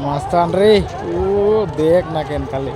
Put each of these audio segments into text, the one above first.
মাস্তান রে ও দেখ না কেন খালি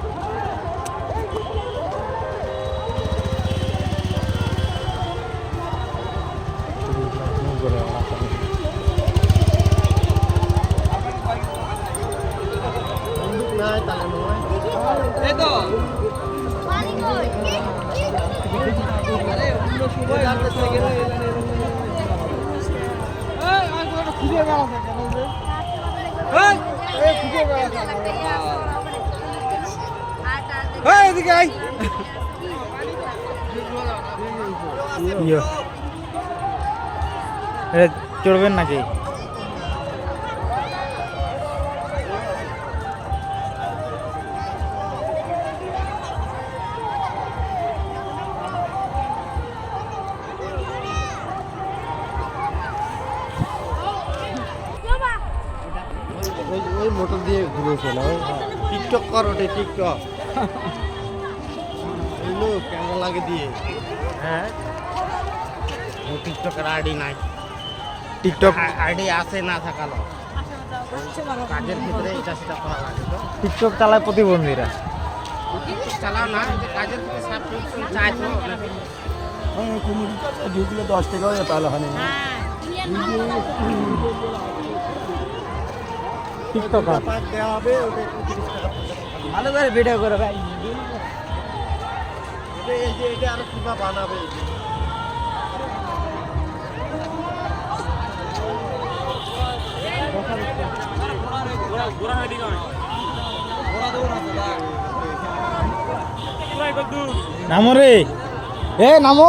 চড়বেন নাকি ওই মোটর দিয়ে ঘুরে ফেলা টিকটক কর ওটা টিকটক ক্যামেরা লাগে দিয়ে হ্যাঁ টিকটকের আইডি নাই টিকটক আইডি আছে না থাকালো কাজের ক্ষেত্রে এটা সেটা করা লাগে তো টিকটক চালায় প্রতিবন্ধীরা টিকটক চালাও না যে কাজের ক্ষেত্রে সাবস্ক্রিপশন চাই তো ঢুকলে 10 টাকা হয়ে তাহলে হয় না টিকটক দেওয়া হবে ওটা 30 টাকা ভালো করে ভিডিও করে ভাই এই যে এটা আরো কিবা বানাবে নামো রে এ নামো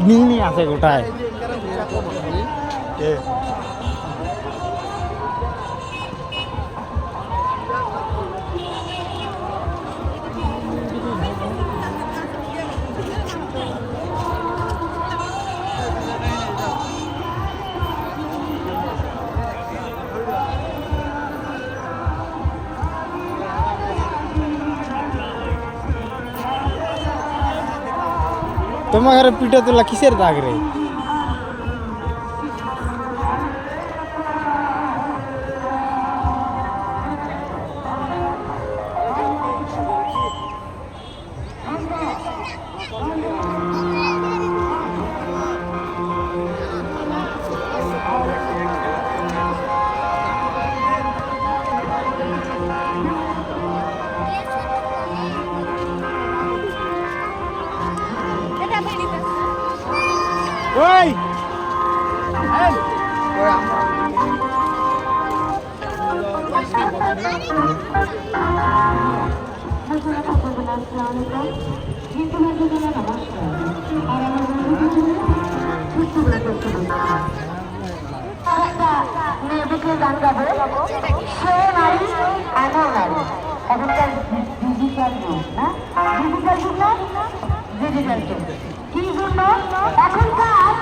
নিনি আছে গোটায় তোমার ঘরে পিঠা তোলা কিসের দাগ রে ওই মেয়েদেরকে গান গাবো সে নারী আমিও নারী এখনকার ডিজিটাল যুগ না ডিজিটাল যুগ না ডিজিটাল যুগ কি জন্য এখনকার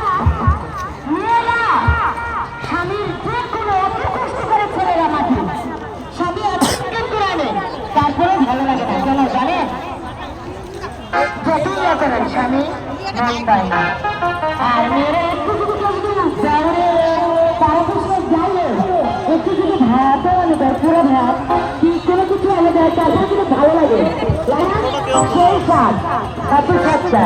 মেয়েরা স্বামীর যে কোনো অত কষ্ট করে ছেলেরা মাঠে স্বামী এত করে আনে তারপরে ভালো লাগে না কেন জানেন যতই করেন স্বামী মন পায় না আর মেয়েরা একটু যদি যাওয়ারে তারা কিছু যাইলে একটু যদি ভাতও আনে দেয় পুরো ভাত কি কোনো কিছু আনে দেয় তারপরে কিন্তু ভালো লাগে সেই স্বাদ এত সস্তা